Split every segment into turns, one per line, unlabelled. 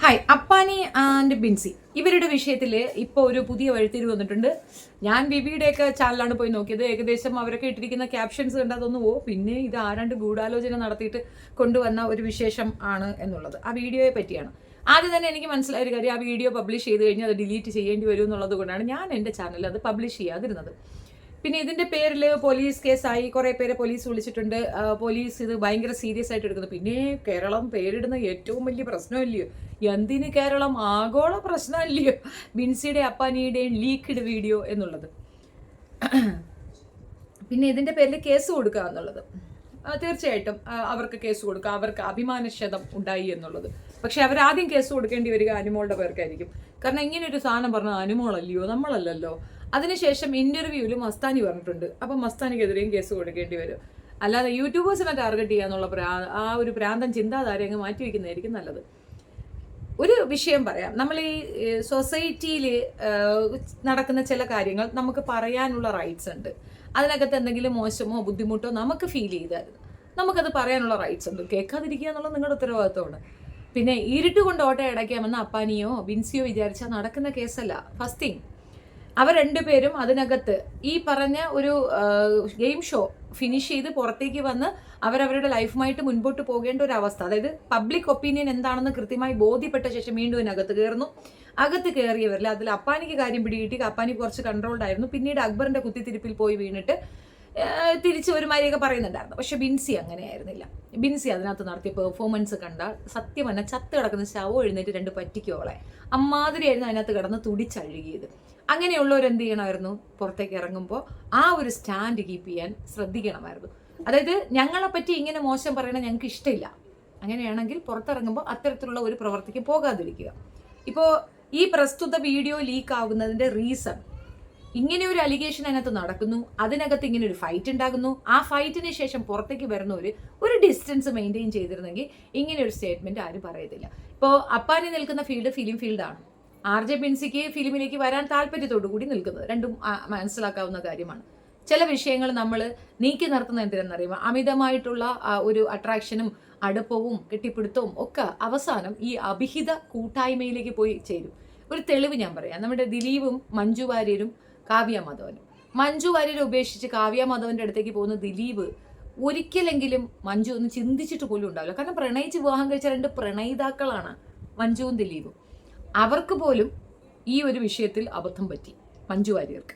Hi, Appani and Binsi ഇവരുടെ വിഷയത്തിൽ ഇപ്പോൾ ഒരു പുതിയ വഴിത്തിരിവ് വന്നിട്ടുണ്ട്. ഞാൻ ബിബിയുടെയൊക്കെ ചാനലാണ് പോയി നോക്കിയത്. ഏകദേശം അവരൊക്കെ ഇട്ടിരിക്കുന്ന ക്യാപ്ഷൻസ് കണ്ടതൊന്നു പിന്നെ ഇത് ആരാണ്ട് ഗൂഢാലോചന നടത്തിയിട്ട് കൊണ്ടുവന്ന ഒരു വിശേഷം ആണ് എന്നുള്ളത് ആ വീഡിയോയെ പറ്റിയാണ്. ആദ്യം തന്നെ എനിക്ക് മനസ്സിലായ ഒരു കാര്യം, ആ വീഡിയോ പബ്ലിഷ് ചെയ്ത് കഴിഞ്ഞാൽ അത് ഡിലീറ്റ് ചെയ്യേണ്ടി വരും എന്നുള്ളത് കൊണ്ടാണ് ഞാൻ എൻ്റെ ചാനലിൽ അത് പബ്ലിഷ് ചെയ്യാതിരുന്നത്. പിന്നെ ഇതിന്റെ പേരിൽ പോലീസ് കേസായി, കുറെ പേരെ പോലീസ് വിളിച്ചിട്ടുണ്ട്. പോലീസ് ഇത് ഭയങ്കര സീരിയസ് ആയിട്ട് എടുക്കുന്നു. പിന്നെ കേരളം പേരിടുന്ന ഏറ്റവും വലിയ പ്രശ്നമല്ലയോ, എന്തിന് കേരളം ആഗോള പ്രശ്നമല്ലയോ ബിൻസിയുടെ അപ്പാനിയുടെയും ലീക്ക്ഡ് വീഡിയോ എന്നുള്ളത്. പിന്നെ ഇതിന്റെ പേരിൽ കേസ് കൊടുക്കുക എന്നുള്ളത് തീർച്ചയായിട്ടും അവർക്ക് കേസ് കൊടുക്കുക, അവർക്ക് അഭിമാനക്ഷതം ഉണ്ടായി എന്നുള്ളത്. പക്ഷെ അവരാദ്യം കേസ് കൊടുക്കേണ്ടി വരിക അനുമോളുടെ പേർക്കായിരിക്കും. കാരണം ഇങ്ങനെ ഒരു സാധനം പറഞ്ഞാൽ അനുമോളല്ലയോ, നമ്മളല്ലല്ലോ. അതിനുശേഷം ഇന്റർവ്യൂവിൽ മസ്താനി പറഞ്ഞിട്ടുണ്ട്. അപ്പം മസ്താനിക്കെതിരെയും കേസ് കൊടുക്കേണ്ടി വരും. അല്ലാതെ യൂട്യൂബേഴ്സിനെ ടാർഗറ്റ് ചെയ്യാന്നുള്ള ആ ഒരു പ്രാന്തം ചിന്താധാര അങ്ങ് മാറ്റി വയ്ക്കുന്നതായിരിക്കും നല്ലത്. ഒരു വിഷയം പറയാം. നമ്മൾ ഈ സൊസൈറ്റിയിൽ നടക്കുന്ന ചില കാര്യങ്ങൾ നമുക്ക് പറയാനുള്ള റൈറ്റ്സ് ഉണ്ട്. അതിനകത്ത് എന്തെങ്കിലും മോശമോ ബുദ്ധിമുട്ടോ നമുക്ക് ഫീൽ ചെയ്താൽ നമുക്കത് പറയാനുള്ള റൈറ്റ്സ് ഉണ്ട്. കേൾക്കാതിരിക്കുക എന്നുള്ളത് നിങ്ങളുടെ ഉത്തരവാദിത്വമാണ്. പിന്നെ ഇരുട്ട് കൊണ്ട് ഓട്ട അടയ്ക്കാമെന്ന് അപ്പാനിയോ ബിൻസിയോ വിചാരിച്ചാൽ നടക്കുന്ന കേസല്ല. ഫസ്റ്റ് തിങ്, അവർ രണ്ടുപേരും അതിനകത്ത് ഈ പറഞ്ഞ ഒരു ഗെയിം ഷോ ഫിനിഷ് ചെയ്ത് പുറത്തേക്ക് വന്ന് അവരവരുടെ ലൈഫുമായിട്ട് മുൻപോട്ട് പോകേണ്ട ഒരു അവസ്ഥ, അതായത് പബ്ലിക് ഒപ്പീനിയൻ എന്താണെന്ന് കൃത്യമായി ബോധ്യപ്പെട്ട ശേഷം വീണ്ടും ഇതിനകത്ത് കയറുന്നു. അകത്ത് കയറിയവരിൽ അതിൽ അപ്പാനിക്ക് കാര്യം പിടികിട്ടി. അപ്പാനി കുറച്ച് കൺട്രോൾഡ് ആയിരുന്നു. പിന്നീട് അക്ബറിന്റെ കുത്തിത്തിരിപ്പിൽ പോയി വീണിട്ട് തിരിച്ച് ഒരുമാതിരിയൊക്കെ പറയുന്നുണ്ടായിരുന്നു. പക്ഷെ ബിൻസി അങ്ങനെയായിരുന്നില്ല. ബിൻസി അതിനകത്ത് നടത്തിയ പെർഫോമൻസ് കണ്ടാൽ സത്യം തന്നെ ചത്ത് കിടക്കുന്ന ശവം എഴുന്നേറ്റ് രണ്ട് പറ്റിക്കോളെ അമ്മാതിരിയായിരുന്നു അതിനകത്ത് കിടന്ന് തുടിച്ചഴുകിയത്. അങ്ങനെയുള്ളവരെന്ത് ചെയ്യണമായിരുന്നു, പുറത്തേക്ക് ഇറങ്ങുമ്പോൾ ആ ഒരു സ്റ്റാൻഡ് കീപ്പ് ചെയ്യാൻ ശ്രദ്ധിക്കണമായിരുന്നു. അതായത് ഞങ്ങളെപ്പറ്റി ഇങ്ങനെ മോശം പറയണ ഞങ്ങൾക്ക് ഇഷ്ടമില്ല. അങ്ങനെയാണെങ്കിൽ പുറത്തിറങ്ങുമ്പോൾ അത്തരത്തിലുള്ള ഒരു പ്രവർത്തിക്ക് പോകാതിരിക്കുക. ഇപ്പോൾ ഈ പ്രസ്തുത വീഡിയോ ലീക്ക് ആകുന്നതിൻ്റെ റീസൺ, ഇങ്ങനെ ഒരു അലിഗേഷൻ അതിനകത്ത് നടക്കുന്നു, അതിനകത്ത് ഇങ്ങനെ ഒരു ഫൈറ്റ് ഉണ്ടാകുന്നു. ആ ഫൈറ്റിന് ശേഷം പുറത്തേക്ക് വരുന്നവർ ഒരു ഡിസ്റ്റൻസ് മെയിൻറ്റെയിൻ ചെയ്തിരുന്നെങ്കിൽ ഇങ്ങനെ ഒരു സ്റ്റേറ്റ്മെന്റ് ആരും പറയത്തില്ല. ഇപ്പോൾ അപ്പാനി നിൽക്കുന്ന ഫീൽഡ് ഫിലിം ഫീൽഡാണ്. RJ ബിൻസിക്ക് ഫിലിമിലേക്ക് വരാൻ താല്പര്യത്തോടു കൂടി നിൽക്കുന്നത് രണ്ടും മനസ്സിലാക്കാവുന്ന കാര്യമാണ്. ചില വിഷയങ്ങൾ നമ്മൾ നീക്കി നിർത്തുന്ന എന്തിനെന്നറിയുമ്പോൾ അമിതമായിട്ടുള്ള ഒരു അട്രാക്ഷനും അടുപ്പവും കെട്ടിപ്പിടുത്തവും ഒക്കെ അവസാനം ഈ അഭിഹിത കൂട്ടായ്മയിലേക്ക് പോയി ചേരും. ഒരു തെളിവ് ഞാൻ പറയാം. നമ്മുടെ ദിലീപും മഞ്ജു വാര്യരും കാവ്യ മാധവനും. മഞ്ജു വാര്യരെ ഉപേക്ഷിച്ച് കാവ്യ മാധവന്റെ അടുത്തേക്ക് പോകുന്ന ദിലീപ് ഒരിക്കലെങ്കിലും മഞ്ജു ഒന്ന് ചിന്തിച്ചിട്ട് പോലും ഉണ്ടാവില്ല. കാരണം പ്രണയിച്ച് വിവാഹം കഴിച്ച രണ്ട് പ്രണയിതാക്കളാണ് മഞ്ജുവും ദിലീപും. അവർക്ക് പോലും ഈ ഒരു വിഷയത്തിൽ അബദ്ധം പറ്റി. മഞ്ജു വാര്യർക്ക്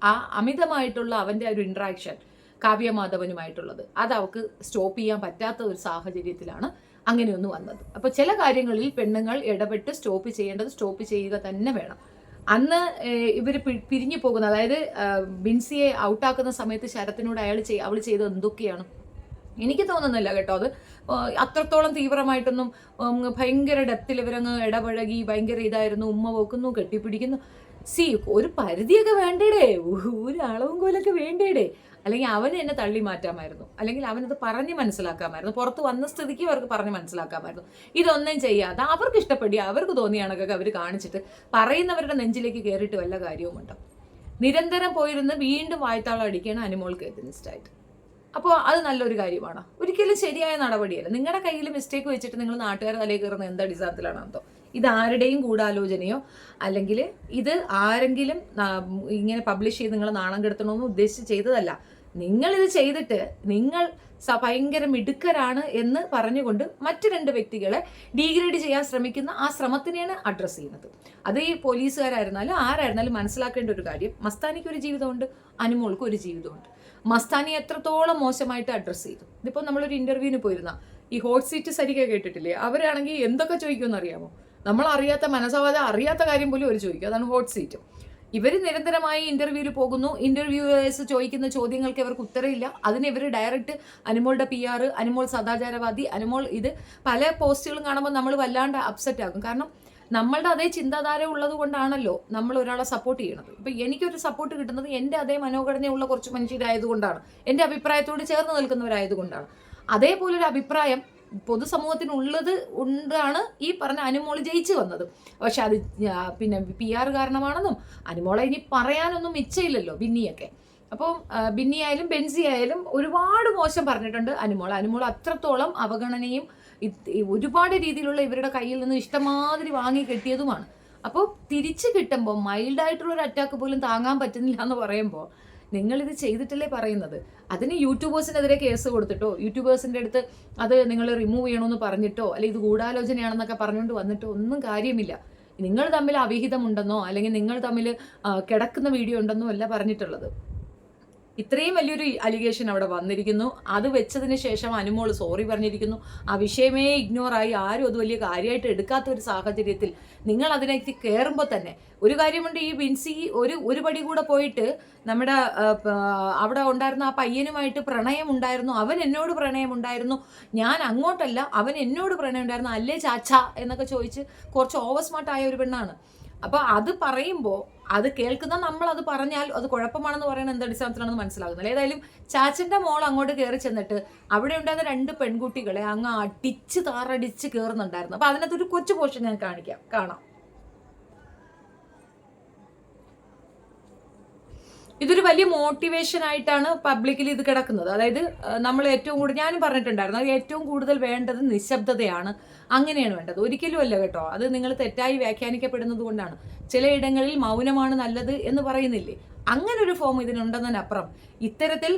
ആ അമിതമായിട്ടുള്ള അവൻ്റെ ഒരു ഇൻട്രാക്ഷൻ കാവ്യ മാധവനുമായിട്ടുള്ളത് അത് അവർക്ക് സ്റ്റോപ്പ് ചെയ്യാൻ പറ്റാത്ത ഒരു സാഹചര്യത്തിലാണ് അങ്ങനെയൊന്നും വന്നത്. അപ്പോൾ ചില കാര്യങ്ങളിൽ പെണ്ണുങ്ങൾ ഇടപെട്ട് സ്റ്റോപ്പ് ചെയ്യേണ്ടത് സ്റ്റോപ്പ് ചെയ്യുക തന്നെ വേണം. അന്ന് ഇവർ പിരിഞ്ഞു പോകുന്ന, അതായത് ബിൻസിയെ ഔട്ടാക്കുന്ന സമയത്ത് ശരത്തിനോട് അവൾ ചെയ്തത് എന്തൊക്കെയാണ് എനിക്ക് തോന്നുന്നില്ല കേട്ടോ. അത് അത്രത്തോളം തീവ്രമായിട്ടൊന്നും ഭയങ്കര ഡെപ്തിൽ ഇവരങ്ങ് ഇടപഴകി ഭയങ്കര ഇതായിരുന്നു. ഉമ്മ പോക്കുന്നു, കെട്ടിപ്പിടിക്കുന്നു. ഒരു പരിധിയൊക്കെ വേണ്ടേടേ, ഒരു അളവും കോലൊക്കെ വേണ്ടേടേ. അല്ലെങ്കിൽ അവന് എന്നെ തള്ളി മാറ്റാമായിരുന്നു, അല്ലെങ്കിൽ അവനത് പറഞ്ഞ് മനസ്സിലാക്കാമായിരുന്നു. പുറത്ത് വന്ന സ്ഥിതിക്ക് അവർക്ക് പറഞ്ഞ് മനസ്സിലാക്കാമായിരുന്നു. ഇതൊന്നും ചെയ്യാതെ അവർക്ക് ഇഷ്ടപ്പെടുക, അവർക്ക് തോന്നിയാണൊക്കെ അവർ കാണിച്ചിട്ട് പറയുന്നവരുടെ നെഞ്ചിലേക്ക് കയറിയിട്ട് വല്ല കാര്യവുമുണ്ടോ? നിരന്തരം പോയിരുന്ന് വീണ്ടും വായ്ത്താളം അടിക്കുകയാണ് അനുമോൾക്ക് എതിനിസ്റ്റായിട്ട്. അപ്പോൾ അത് നല്ലൊരു കാര്യമാണ്, ഒരിക്കലും ശരിയായ നടപടിയല്ല. നിങ്ങളുടെ കയ്യിൽ മിസ്റ്റേക്ക് വെച്ചിട്ട് നിങ്ങൾ നാട്ടുകാരെ തലയിൽ കയറുന്ന എന്താ അടിസ്ഥാനത്തിലാണ് എന്തോ? ഇത് ആരുടെയും ഗൂഢാലോചനയോ അല്ലെങ്കിൽ ഇത് ആരെങ്കിലും ഇങ്ങനെ പബ്ലിഷ് ചെയ്ത് നിങ്ങൾ നാണം കെടുത്തണമെന്ന് ഉദ്ദേശിച്ച് ചെയ്തതല്ല. നിങ്ങളിത് ചെയ്തിട്ട് നിങ്ങൾ ഭയങ്കര മിടുക്കരാണ് എന്ന് പറഞ്ഞുകൊണ്ട് മറ്റു രണ്ട് വ്യക്തികളെ ഡീഗ്രേഡ് ചെയ്യാൻ ശ്രമിക്കുന്ന ആ ശ്രമത്തിനെയാണ് അഡ്രസ്സ് ചെയ്യുന്നത്. അത് ഈ പോലീസുകാരായിരുന്നാലും ആരായിരുന്നാലും മനസ്സിലാക്കേണ്ട ഒരു കാര്യം, മസ്താനിക്ക് ഒരു ജീവിതമുണ്ട്, അനുമോൾക്ക് ഒരു ജീവിതമുണ്ട്. മസ്താനി എത്രത്തോളം മോശമായിട്ട് അഡ്രസ്സ് ചെയ്തു. ഇതിപ്പോൾ നമ്മളൊരു ഇന്റർവ്യൂവിന് പോയിരുന്ന ഈ ഹോട്ട് സീറ്റ് സരിക കേട്ടിട്ടില്ലേ? അവരാണെങ്കിൽ എന്തൊക്കെ ചോദിക്കുമെന്ന് അറിയാമോ? നമ്മൾ അറിയാത്ത മനസ്സാവാതെ അറിയാത്ത കാര്യം പോലും അവർ ചോദിക്കും. അതാണ് ഹോട്ട് സീറ്റ്. ഇവർ നിരന്തരമായി ഇന്റർവ്യൂവിൽ പോകുന്നു. ഇന്റർവ്യൂവേഴ്സ് ചോദിക്കുന്ന ചോദ്യങ്ങൾക്ക് ഇവർക്ക് ഉത്തരവില്ല. അതിന് ഇവർ ഡയറക്റ്റ് അനുമോളുടെ PR, അനുമോൾ സദാചാരവാദി, അനുമോൾ ഇത് പല പോസ്റ്റുകളും കാണുമ്പോൾ നമ്മൾ വല്ലാണ്ട് അപ്സെറ്റ് ആകും. കാരണം നമ്മളുടെ അതേ ചിന്താധാര ഉള്ളത് കൊണ്ടാണല്ലോ നമ്മൾ ഒരാളെ സപ്പോർട്ട് ചെയ്യണത്. ഇപ്പം എനിക്കൊരു സപ്പോർട്ട് കിട്ടുന്നത് എൻ്റെ അതേ മനോഘടനയുള്ള കുറച്ച് മനുഷ്യരായതുകൊണ്ടാണ്, എൻ്റെ അഭിപ്രായത്തോട് ചേർന്ന് നിൽക്കുന്നവരായതുകൊണ്ടാണ്. അതേപോലൊരു അഭിപ്രായം പൊതുസമൂഹത്തിനുള്ളത് കൊണ്ടാണ് ഈ പറഞ്ഞ അനുമോൾ ജയിച്ചു വന്നത്. പക്ഷെ അത് പിന്നെ PR കാരണമാണെന്നും അനുമോളെ ഇനി പറയാനൊന്നും ഇച്ഛയില്ലല്ലോ ബിന്നിയൊക്കെ. അപ്പോൾ ബിന്നി ആയാലും ബെൻസി ആയാലും ഒരുപാട് മോശം പറഞ്ഞിട്ടുണ്ട് അനുമോൾ. അനുമോൾ അത്രത്തോളം അവഗണനയും ഒരുപാട് രീതിയിലുള്ള ഇവരുടെ കയ്യിൽ നിന്ന് ഇഷ്ടമാതിരി വാങ്ങി കെട്ടിയതുമാണ്. അപ്പോൾ തിരിച്ചു കിട്ടുമ്പോൾ മൈൽഡായിട്ടുള്ളൊരു അറ്റാക്ക് പോലും താങ്ങാൻ പറ്റുന്നില്ല എന്ന് പറയുമ്പോൾ നിങ്ങളിത് ചെയ്തിട്ടല്ലേ പറയുന്നത്. അതിന് യൂട്യൂബേഴ്സിനെതിരെ കേസ് കൊടുത്തിട്ടോ യൂട്യൂബേഴ്സിൻ്റെ അടുത്ത് അത് നിങ്ങൾ റിമൂവ് ചെയ്യണമെന്ന് പറഞ്ഞിട്ടോ അല്ലെങ്കിൽ ഇത് ഗൂഢാലോചനയാണെന്നൊക്കെ പറഞ്ഞുകൊണ്ട് വന്നിട്ടോ ഒന്നും കാര്യമില്ല. നിങ്ങൾ തമ്മിൽ അവിഹിതമുണ്ടെന്നോ അല്ലെങ്കിൽ നിങ്ങൾ തമ്മിൽ കിടക്കുന്ന വീഡിയോ ഉണ്ടെന്നോ അല്ല പറഞ്ഞിട്ടുള്ളത്. ഇത്രയും വലിയൊരു അലിഗേഷൻ അവിടെ വന്നിരിക്കുന്നു. അത് വെച്ചതിന് ശേഷം അനുമോൾ സോറി പറഞ്ഞിരിക്കുന്നു. ആ വിഷയമേ ഇഗ്നോറായി ആരും അത് വലിയ കാര്യമായിട്ട് എടുക്കാത്ത ഒരു സാഹചര്യത്തിൽ നിങ്ങൾ അതിലേക്ക് കയറുമ്പോൾ തന്നെ ഒരു കാര്യമുണ്ട്, ഈ ബിൻസി ഒരു പടി കൂടെ പോയിട്ട് നമ്മുടെ അവിടെ ഉണ്ടായിരുന്ന ആ പയ്യനുമായിട്ട് പ്രണയം ഉണ്ടായിരുന്നു, അവൻ എന്നോട് പ്രണയം ഉണ്ടായിരുന്നു, ഞാൻ അങ്ങോട്ടല്ല അവൻ എന്നോട് പ്രണയം ഉണ്ടായിരുന്നു അല്ലേ ചാച്ച എന്നൊക്കെ ചോദിച്ച് കുറച്ച് ഓവർ സ്മാർട്ട് ആയ ഒരു പെണ്ണാണ്. അപ്പോൾ അത് പറയുമ്പോൾ അത് കേൾക്കുന്ന നമ്മൾ അത് പറഞ്ഞാൽ അത് കുഴപ്പമാണെന്ന് പറയുന്നത് എന്ത് അടിസ്ഥാനത്തിലാണെന്ന് മനസ്സിലാകുന്നില്ല. ഏതായാലും ചാച്ചൻ്റെ മോൾ അങ്ങോട്ട് കയറി ചെന്നിട്ട് അവിടെ ഉണ്ടായിരുന്ന 2 പെൺകുട്ടികളെ അങ്ങ് അടിച്ച് താറടിച്ച് കയറുന്നുണ്ടായിരുന്നു. അപ്പോൾ അതിനകത്തൊരു കൊച്ചു പോർഷൻ ഞാൻ കാണാം. ഇതൊരു വലിയ മോട്ടിവേഷൻ ആയിട്ടാണ് പബ്ലിക്കിൽ ഇത് കിടക്കുന്നത്. അതായത് നമ്മൾ ഏറ്റവും കൂടുതൽ ഞാനും പറഞ്ഞിട്ടുണ്ടായിരുന്നു, അത് ഏറ്റവും കൂടുതൽ വേണ്ടത് നിശബ്ദതയാണ്, അങ്ങനെയാണ് വേണ്ടത്. ഒരിക്കലും അല്ല കേട്ടോ, അത് നിങ്ങൾ തെറ്റായി വ്യാഖ്യാനിക്കപ്പെടുന്നത് കൊണ്ടാണ്. ചിലയിടങ്ങളിൽ മൗനമാണ് നല്ലത് എന്ന് പറയുന്നില്ലേ, അങ്ങനെ ഒരു ഫോം ഇതിനുണ്ടെന്നതിനപ്പുറം ഇത്തരത്തിൽ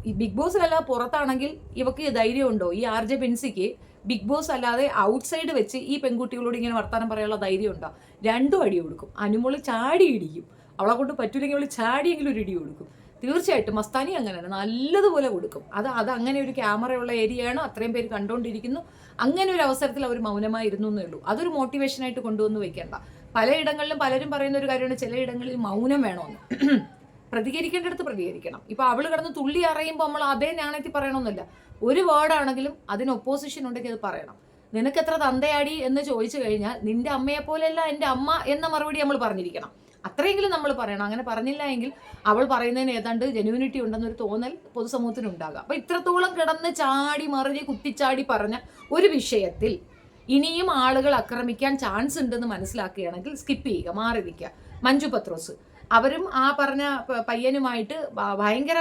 ഈ ബിഗ് ബോസിലല്ല പുറത്താണെങ്കിൽ ഇവക്ക് ധൈര്യമുണ്ടോ? ഈ RJ ബിൻസിക്ക് ബിഗ് ബോസ് അല്ലാതെ ഔട്ട്സൈഡ് വെച്ച് ഈ പെൺകുട്ടികളോട് ഇങ്ങനെ വർത്താനം പറയാനുള്ള ധൈര്യം ഉണ്ടോ? 2 അടി കൊടുക്കും. അനുമോള് ചാടി ഇടിക്കും. അവളെ കൊണ്ട് പറ്റൂലെങ്കിൽ അവൾ ചാടിയെങ്കിലും ഒരു ഇടി കൊടുക്കും. തീർച്ചയായിട്ടും മസ്താനി അങ്ങനെയാണ്, നല്ലതുപോലെ കൊടുക്കും. അത് അങ്ങനെ ഒരു ക്യാമറയുള്ള ഏരിയയാണ്, അത്രയും പേര് കണ്ടുകൊണ്ടിരിക്കുന്നു. അങ്ങനെ ഒരു അവസരത്തിൽ അവർ മൗനമായിരുന്നു എന്നേ ഉള്ളൂ. അതൊരു മോട്ടിവേഷനായിട്ട് കൊണ്ടുവന്ന് വെക്കേണ്ട. പലയിടങ്ങളിലും പലരും പറയുന്ന ഒരു കാര്യമാണ്, ചിലയിടങ്ങളിൽ മൗനം വേണമെന്ന്. പ്രതികരിക്കേണ്ടടുത്ത് പ്രതികരിക്കണം. ഇപ്പൊ അവള് കിടന്ന് തുള്ളി അറിയുമ്പോൾ നമ്മൾ അതേ നാണയത്തിൽ പറയണമെന്നില്ല. ഒരു വേർഡാണെങ്കിലും അതിന് ഒപ്പോസിഷൻ ഉണ്ടെങ്കിൽ അത് പറയണം. നിനക്ക് എത്ര തന്തയാടി എന്ന് ചോദിച്ചു കഴിഞ്ഞാൽ നിന്റെ അമ്മയെ പോലെയല്ല എൻ്റെ അമ്മ എന്ന മറുപടി നമ്മൾ പറഞ്ഞിരിക്കണം. അത്രയെങ്കിലും നമ്മൾ പറയണം. അങ്ങനെ പറഞ്ഞില്ല എങ്കിൽ അവൾ പറയുന്നതിന് ഏതാണ്ട് ജെന്യൂനിറ്റി ഉണ്ടെന്നൊരു തോന്നൽ പൊതുസമൂഹത്തിന് ഉണ്ടാകാം. അപ്പൊ ഇത്രത്തോളം കിടന്ന് ചാടി മറിഞ്ഞ് കുത്തിച്ചാടി പറഞ്ഞ ഒരു വിഷയത്തിൽ ഇനിയും ആളുകൾ ആക്രമിക്കാൻ ചാൻസ് ഉണ്ടെന്ന് മനസ്സിലാക്കുകയാണെങ്കിൽ സ്കിപ്പ് ചെയ്യുക, മാറി നിൽക്കുക. മഞ്ജു പത്രോസ് അവരും ആ പറഞ്ഞ പയ്യനുമായിട്ട് ഭയങ്കര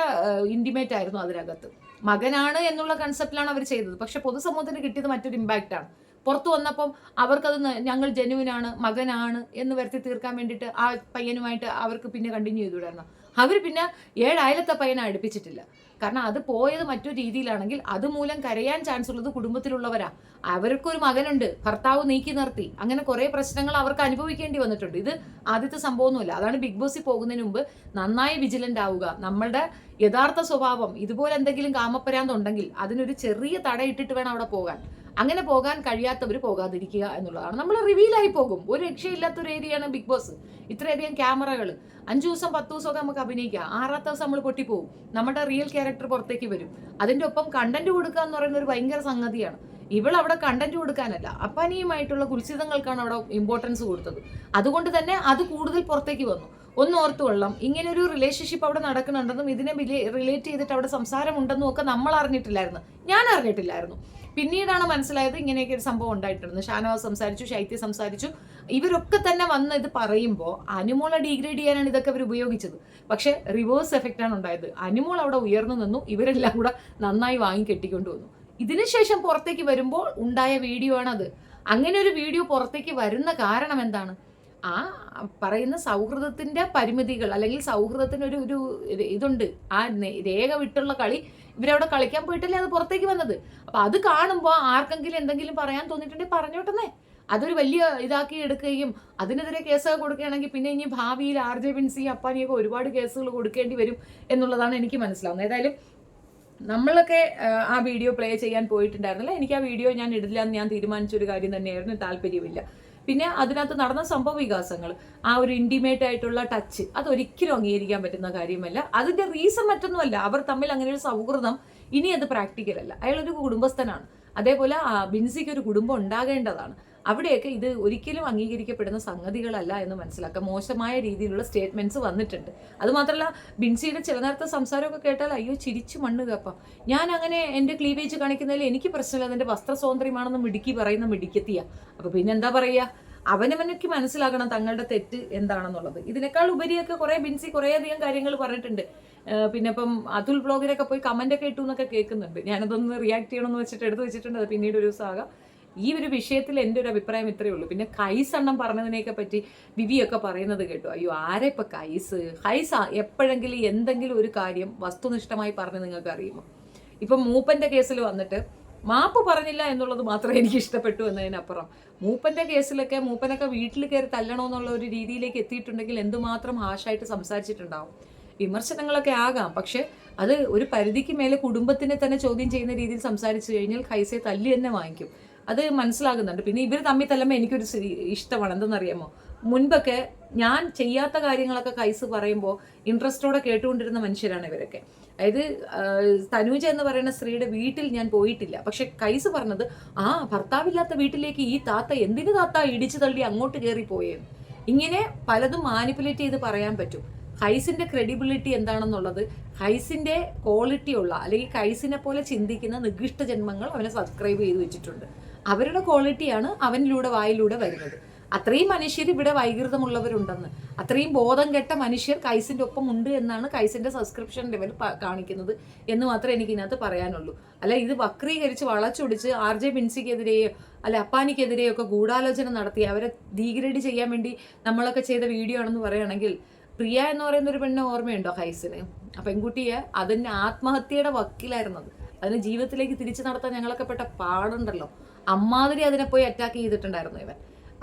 ഇൻറ്റിമേറ്റ് ആയിരുന്നു. അതിനകത്ത് മകനാണ് എന്നുള്ള കൺസെപ്റ്റിലാണ് അവർ ചെയ്തത്. പക്ഷെ പൊതുസമൂഹത്തിന് കിട്ടിയത് മറ്റൊരു ഇമ്പാക്റ്റാണ്. പുറത്തു വന്നപ്പം അവർക്കത് ഞങ്ങൾ ജെന്യുവിനാണ് മകനാണ് എന്ന് വരുത്തി തീർക്കാൻ വേണ്ടിയിട്ട് ആ പയ്യനുമായിട്ട് അവർക്ക് പിന്നെ കണ്ടിന്യൂ ചെയ്തുവിടായിരുന്നു. അവർ പിന്നെ 7 അയലത്തെ പയ്യനെ അടുപ്പിച്ചിട്ടില്ല. കാരണം അത് പോയത് മറ്റൊരു രീതിയിലാണെങ്കിൽ അതുമൂലം കരയാൻ ചാൻസ് ഉള്ളത് കുടുംബത്തിലുള്ളവരാ. അവർക്കൊരു മകനുണ്ട്, ഭർത്താവ് നീക്കി നിർത്തി, അങ്ങനെ കുറെ പ്രശ്നങ്ങൾ അവർക്ക് അനുഭവിക്കേണ്ടി വന്നിട്ടുണ്ട്. ഇത് ആദ്യത്തെ സംഭവമൊന്നുമില്ല. അതാണ് ബിഗ് ബോസിൽ പോകുന്നതിന് മുമ്പ് നന്നായി വിജിലന്റ് ആവുക. നമ്മളുടെ യഥാർത്ഥ സ്വഭാവം ഇതുപോലെ എന്തെങ്കിലും കാമപ്പരാന്തുണ്ടെങ്കിൽ അതിനൊരു ചെറിയ തടയിട്ടിട്ട് വേണം അവിടെ പോകാൻ. അങ്ങനെ പോകാൻ കഴിയാത്തവർ പോകാതിരിക്കുക എന്നുള്ളതാണ്. നമ്മൾ റിവീലായി പോകും. ഒരു രക്ഷയില്ലാത്തൊരു ഏരിയയാണ് ബിഗ് ബോസ്. ഇത്രയധികം ക്യാമറകൾ 5 ദിവസം 10 ദിവസമൊക്കെ നമുക്ക് അഭിനയിക്കാം. 6ാമത്തെ ദിവസം നമ്മൾ പൊട്ടിപ്പോവും. നമ്മുടെ റിയൽ ക്യാരക്ടർ പുറത്തേക്ക് വരും. അതിൻ്റെ ഒപ്പം കണ്ടന്റ് കൊടുക്കുക എന്ന് പറയുന്ന ഒരു ഭയങ്കര സംഗതിയാണ്. ഇവളവിടെ കണ്ടന്റ് കൊടുക്കാനല്ല, അപ്പാനിയുമായിട്ടുള്ള കുൽസിതങ്ങൾക്കാണ് അവിടെ ഇമ്പോർട്ടൻസ് കൊടുത്തത്. അതുകൊണ്ട് തന്നെ അത് കൂടുതൽ പുറത്തേക്ക് വന്നു. ഒന്ന് ഓർത്തു കൊള്ളാം, ഇങ്ങനെ ഒരു റിലേഷൻഷിപ്പ് അവിടെ നടക്കുന്നുണ്ടെന്നും ഇതിനെ റിലേറ്റ് ചെയ്തിട്ട് അവിടെ സംസാരമുണ്ടെന്നും ഒക്കെ നമ്മൾ അറിഞ്ഞിട്ടില്ലായിരുന്നു. ഞാൻ അറിഞ്ഞിട്ടില്ലായിരുന്നു. പിന്നീടാണ് മനസ്സിലായത് ഇങ്ങനെയൊക്കെ ഒരു സംഭവം ഉണ്ടായിട്ടുണ്ട്. ഷാനവാസ് സംസാരിച്ചു, ശൈത്യ സംസാരിച്ചു. ഇവരൊക്കെ തന്നെ വന്ന് ഇത് പറയുമ്പോൾ അനുമോളെ ഡീഗ്രേഡ് ചെയ്യാനാണ് ഇതൊക്കെ ഇവർ ഉപയോഗിച്ചത്. പക്ഷെ റിവേഴ്സ് എഫക്റ്റാണ് ഉണ്ടായത്. അനുമോൾ അവിടെ ഉയർന്നു നിന്നു, ഇവരെല്ലാം കൂടെ നന്നായി വാങ്ങി കെട്ടിക്കൊണ്ടു വന്നു. ഇതിനുശേഷം പുറത്തേക്ക് വരുമ്പോൾ ഉണ്ടായ വീഡിയോ ആണത്. അങ്ങനെ ഒരു വീഡിയോ പുറത്തേക്ക് വരുന്ന കാരണം എന്താണ്? ആ പറയുന്ന സൗഹൃദത്തിന്റെ പരിമിതികൾ, അല്ലെങ്കിൽ സൗഹൃദത്തിന് ഒരു ഇതുണ്ട്. ആ രേഖ വിട്ടുള്ള കളി ഇവരവിടെ കളിക്കാൻ പോയിട്ടല്ലേ അത് പുറത്തേക്ക് വന്നത്. അപ്പൊ അത് കാണുമ്പോൾ ആർക്കെങ്കിലും എന്തെങ്കിലും പറയാൻ തോന്നിയിട്ടുണ്ടെങ്കിൽ പറഞ്ഞോട്ടെന്നേ. അതൊരു വലിയ ഇതാക്കി എടുക്കുകയും അതിനെതിരെ കേസുകൾ കൊടുക്കുകയാണെങ്കിൽ പിന്നെ ഇനി ഭാവിയിൽ RJ ബിൻസി അപ്പാനിയൊക്കെ ഒരുപാട് കേസുകൾ കൊടുക്കേണ്ടി വരും എന്നുള്ളതാണ് എനിക്ക് മനസ്സിലാവുന്നത്. ഏതായാലും നമ്മളൊക്കെ ആ വീഡിയോ പ്ലേ ചെയ്യാൻ പോയിട്ടുണ്ടായിരുന്നില്ല. എനിക്ക് ആ വീഡിയോ ഞാൻ ഇടില്ല എന്ന് ഞാൻ തീരുമാനിച്ചൊരു കാര്യം തന്നെയായിരുന്നു. താല്പര്യമില്ല. പിന്നെ അതിനകത്ത് നടന്ന സംഭവ വികാസങ്ങൾ, ആ ഒരു ഇൻറ്റിമേറ്റ് ആയിട്ടുള്ള ടച്ച്, അതൊരിക്കലും അംഗീകരിക്കാൻ പറ്റുന്ന കാര്യമല്ല. അതിന്റെ റീസൺ മറ്റൊന്നുമല്ല, അവർ തമ്മിൽ അങ്ങനെ ഒരു സൗഹൃദം ഇനി അത് പ്രാക്ടിക്കൽ അല്ല. അയാളൊരു കുടുംബസ്ഥനാണ്. അതേപോലെ ബിൻസിക്ക് ഒരു കുടുംബം ഉണ്ടാകേണ്ടതാണ്. അവിടെയൊക്കെ ഇത് ഒരിക്കലും അംഗീകരിക്കപ്പെടുന്ന സംഗതികളല്ല എന്ന് മനസ്സിലാക്കുക. മോശമായ രീതിയിലുള്ള സ്റ്റേറ്റ്മെന്റ്സ് വന്നിട്ടുണ്ട്. അതുമാത്രമല്ല ബിൻസിയുടെ ചില നേരത്തെ സംസാരമൊക്കെ കേട്ടാൽ അയ്യോ ചിരിച്ചു മണ്ണുക. അപ്പം ഞാൻ അങ്ങനെ എൻ്റെ ക്ലീവേജ് കാണിക്കുന്നതിൽ എനിക്ക് പ്രശ്നമില്ല, അതിൻ്റെ വസ്ത്ര സ്വാതന്ത്ര്യമാണെന്ന് മിടുക്കി പറയുന്ന മിടുക്കെത്തിയ. അപ്പോൾ പിന്നെ എന്താ പറയുക, അവനവനൊക്കെ മനസ്സിലാക്കണം തങ്ങളുടെ തെറ്റ് എന്താണെന്നുള്ളത്. ഇതിനേക്കാൾ ഉപരിയൊക്കെ ബിൻസി കുറേയധികം കാര്യങ്ങൾ പറഞ്ഞിട്ടുണ്ട്. പിന്നെ ഇപ്പം അതുൽ ബ്ലോഗിലൊക്കെ പോയി കമൻ്റൊക്കെ ഇട്ടു എന്നൊക്കെ കേൾക്കുന്നുണ്ട്. ഞാനതൊന്ന് റിയാക്ട് ചെയ്യണമെന്ന് വെച്ചിട്ട് എടുത്ത് വെച്ചിട്ടുണ്ട്. അത് പിന്നീട് ഒരു ദിവസം ആകാം. ഈ ഒരു വിഷയത്തിൽ എൻ്റെ ഒരു അഭിപ്രായം ഇത്രയേ ഉള്ളൂ. പിന്നെ കൈസെണ്ണം പറഞ്ഞതിനെയൊക്കെ പറ്റി വിവിയൊക്കെ പറയുന്നത് കേട്ടു. അയ്യോ ആരെ ഇപ്പം ഹൈസ് എപ്പോഴെങ്കിലും എന്തെങ്കിലും ഒരു കാര്യം വസ്തുനിഷ്ഠമായി പറഞ്ഞ് നിങ്ങൾക്ക് അറിയുമോ? ഇപ്പം മൂപ്പൻ്റെ കേസിൽ വന്നിട്ട് മാപ്പ് പറഞ്ഞില്ല എന്നുള്ളത് മാത്രമേ എനിക്ക് ഇഷ്ടപ്പെട്ടു എന്നതിനപ്പുറം മൂപ്പൻ്റെ കേസിലൊക്കെ മൂപ്പനൊക്കെ വീട്ടിൽ കയറി തല്ലണമെന്നുള്ള ഒരു രീതിയിലേക്ക് എത്തിയിട്ടുണ്ടെങ്കിൽ എന്തുമാത്രം ഹാഷായിട്ട് സംസാരിച്ചിട്ടുണ്ടാവും. വിമർശനങ്ങളൊക്കെ ആകാം, പക്ഷെ അത് ഒരു പരിധിക്ക് മേലെ കുടുംബത്തിനെ തന്നെ ചോദ്യം ചെയ്യുന്ന രീതിയിൽ സംസാരിച്ചു കഴിഞ്ഞാൽ ഖൈസയെ തല്ലി തന്നെ വാങ്ങിക്കും. അത് മനസ്സിലാകുന്നുണ്ട്. പിന്നെ ഇവർ തമ്മിൽ തല്ലുമ്പോൾ എനിക്കൊരു ഇഷ്ടമാണ്. എന്തെന്നറിയാമോ, മുൻപൊക്കെ ഞാൻ ചെയ്യാത്ത കാര്യങ്ങളൊക്കെ ഖൈസ് പറയുമ്പോൾ ഇൻട്രസ്റ്റോടെ കേട്ടുകൊണ്ടിരുന്ന മനുഷ്യരാണ് ഇവരൊക്കെ. അതായത് തനൂജ എന്ന് പറയുന്ന സ്ത്രീയുടെ വീട്ടിൽ ഞാൻ പോയിട്ടില്ല, പക്ഷെ ഖൈസ് പറഞ്ഞത് ഭർത്താവില്ലാത്ത വീട്ടിലേക്ക് ഈ താത്ത എന്തിനു താത്ത ഇടിച്ചു തള്ളി അങ്ങോട്ട് കയറിപ്പോയെന്ന്. ഇങ്ങനെ പലതും മാനിപ്പുലേറ്റ് ചെയ്ത് പറയാൻ പറ്റും. ഖൈസിന്റെ ക്രെഡിബിലിറ്റി എന്താണെന്നുള്ളത്, ഖൈസിന്റെ ക്വാളിറ്റി ഉള്ള അല്ലെങ്കിൽ ഖൈസിനെ പോലെ ചിന്തിക്കുന്ന നികൃഷ്ട ജന്മങ്ങൾ അവനെ സബ്സ്ക്രൈബ് ചെയ്ത് വെച്ചിട്ടുണ്ട്. അവരുടെ ക്വാളിറ്റിയാണ് അവനിലൂടെ വായിലൂടെ വരുന്നത്. അത്രയും മനുഷ്യർ ഇവിടെ വൈകൃതമുള്ളവരുണ്ടെന്ന്, അത്രയും ബോധം കെട്ട മനുഷ്യർ ഖൈസിന്റെ ഒപ്പം ഉണ്ട് എന്നാണ് ഖൈസിന്റെ സബ്സ്ക്രിപ്ഷൻ ലെവൽ കാണിക്കുന്നത് എന്ന് മാത്രമേ എനിക്ക് ഇതിനകത്ത് പറയാനുള്ളൂ. അല്ല ഇത് വക്രീകരിച്ച് വളച്ചൊടിച്ച് RJ ബിൻസിക്കെതിരെയോ അല്ല അപ്പാനിക്കെതിരെയോ ഒക്കെ ഗൂഢാലോചന നടത്തി അവരെ ഡീഗ്രേഡ് ചെയ്യാൻ വേണ്ടി നമ്മളൊക്കെ ചെയ്ത വീഡിയോ ആണെന്ന് പറയുകയാണെങ്കിൽ, പ്രിയ എന്ന് പറയുന്ന ഒരു പെണ്ണെ ഓർമ്മയുണ്ടോ ഖൈസിന്? ആ പെൺകുട്ടിയെ അതിന് ആത്മഹത്യയുടെ വക്കിലായിരുന്നത്. അതിന് ജീവിതത്തിലേക്ക് തിരിച്ചു നടത്താൻ ഞങ്ങളൊക്കെ പെട്ട പാടുണ്ടല്ലോ. അമ്മാതിരി അതിനെ പോയി അറ്റാക്ക് ചെയ്തിട്ടുണ്ടായിരുന്നു ഇവൻ.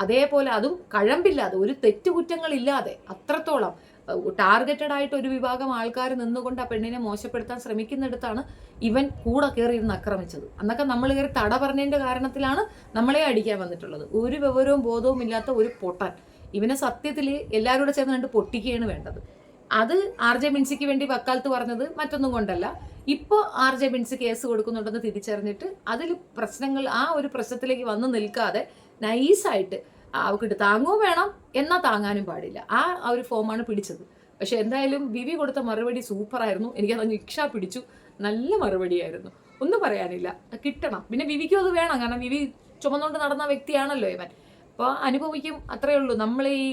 അതേപോലെ അതും കഴമ്പില്ലാതെ, ഒരു തെറ്റുകുറ്റങ്ങളില്ലാതെ അത്രത്തോളം ടാർഗറ്റഡ് ആയിട്ട് ഒരു വിഭാഗം ആൾക്കാർ നിന്നുകൊണ്ട് ആ പെണ്ണിനെ മോശപ്പെടുത്താൻ ശ്രമിക്കുന്നിടത്താണ് ഇവൻ കൂടെ കയറി ഇരുന്ന് ആക്രമിച്ചത്. അന്നൊക്കെ നമ്മൾ കയറി തട പറഞ്ഞതിൻ്റെ കാരണത്തിലാണ് നമ്മളെ അടിക്കാൻ വന്നിട്ടുള്ളത്. ഒരു വിവരവും ബോധവും ഇല്ലാത്ത ഒരു പൊട്ടൻ. ഇവനെ സത്യത്തിൽ എല്ലാവരും കൂടെ ചേർന്ന് കണ്ട് പൊട്ടിക്കുകയാണ് വേണ്ടത്. അത് RJ ബിൻസിക്ക് വേണ്ടി വക്കാലത്ത് പറഞ്ഞത് മറ്റൊന്നും കൊണ്ടല്ല. ഇപ്പോൾ RJ ബിൻസി കേസ് കൊടുക്കുന്നുണ്ടെന്ന് തിരിച്ചറിഞ്ഞിട്ട് അതിൽ പ്രശ്നങ്ങൾ ആ ഒരു പ്രശ്നത്തിലേക്ക് വന്ന് നിൽക്കാതെ നൈസായിട്ട് അവർക്ക് താങ്ങുകയും വേണം, എന്നാൽ താങ്ങാനും പാടില്ല. ആ ഒരു ഫോമാണ് പിടിച്ചത്. പക്ഷെ എന്തായാലും വിവി കൊടുത്ത മറുപടി സൂപ്പറായിരുന്നു. എനിക്കത് ഇക്ഷ പിടിച്ചു. നല്ല മറുപടിയായിരുന്നു, ഒന്നും പറയാനില്ല. കിട്ടണം. പിന്നെ വിവിക്കും അത് വേണം, കാരണം വിവി ചുമന്നുകൊണ്ട് നടന്ന വ്യക്തിയാണല്ലോ ഇവൻ. അപ്പോൾ അനുഭവിക്കും, അത്രയേ ഉള്ളൂ. നമ്മൾ ഈ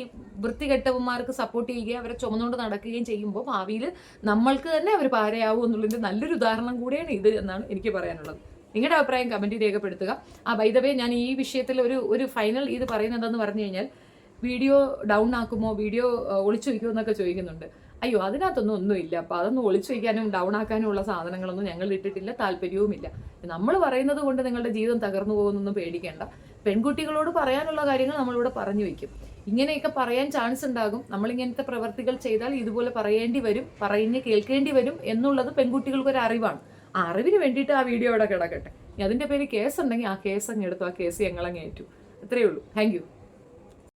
വൃത്തികെട്ടവന്മാർക്ക് സപ്പോർട്ട് ചെയ്യുകയും അവരെ ചുമന്നുകൊണ്ട് നടക്കുകയും ചെയ്യുമ്പോൾ ഭാവിയിൽ നമ്മൾക്ക് തന്നെ അവർ പാരയാവും എന്നുള്ളതിൻ്റെ നല്ലൊരു ഉദാഹരണം കൂടിയാണ് ഇത് എന്നാണ് എനിക്ക് പറയാനുള്ളത്. നിങ്ങളുടെ അഭിപ്രായം കമൻറ്റ് രേഖപ്പെടുത്തുക. ബൈ ദ വേ, ഞാൻ ഈ വിഷയത്തിൽ ഒരു ഫൈനൽ ഇത് പറയുന്നതെന്ന് പറഞ്ഞു കഴിഞ്ഞാൽ, വീഡിയോ ഡൗൺ ആക്കുമോ, വീഡിയോ ഒളിച്ചു വയ്ക്കുമോ എന്നൊക്കെ ചോദിക്കുന്നുണ്ട്. അയ്യോ അതിനകത്തൊന്നും ഒന്നുമില്ല. അപ്പോൾ അതൊന്നും ഒളിച്ചു വയ്ക്കാനും ഡൗൺ ആക്കാനും ഉള്ള സാധനങ്ങളൊന്നും ഞങ്ങൾ ഇട്ടിട്ടില്ല, താല്പര്യവുമില്ല. നമ്മൾ പറയുന്നത് കൊണ്ട് നിങ്ങളുടെ ജീവിതം തകർന്നു പോകുന്നൊന്നും പേടിക്കേണ്ട. പെൺകുട്ടികളോട് പറയാനുള്ള കാര്യങ്ങൾ നമ്മളിവിടെ പറഞ്ഞു വയ്ക്കും. ഇങ്ങനെയൊക്കെ പറയാൻ ചാൻസ് ഉണ്ടാകും. നമ്മളിങ്ങനത്തെ പ്രവർത്തികൾ ചെയ്താൽ ഇതുപോലെ പറയേണ്ടി വരും, കേൾക്കേണ്ടി വരും എന്നുള്ളത് പെൺകുട്ടികൾക്കൊരു അറിവാണ്. ആ അറിവിന് വേണ്ടിയിട്ട് ആ വീഡിയോ അവിടെ കിടക്കട്ടെ. അതിൻ്റെ പേര് കേസുണ്ടെങ്കിൽ ആ കേസ് അങ്ങ് എടുത്തു, ആ കേസ് ഞങ്ങളങ്ങ് ഏറ്റു. അത്രയേ ഉള്ളൂ. Thank you.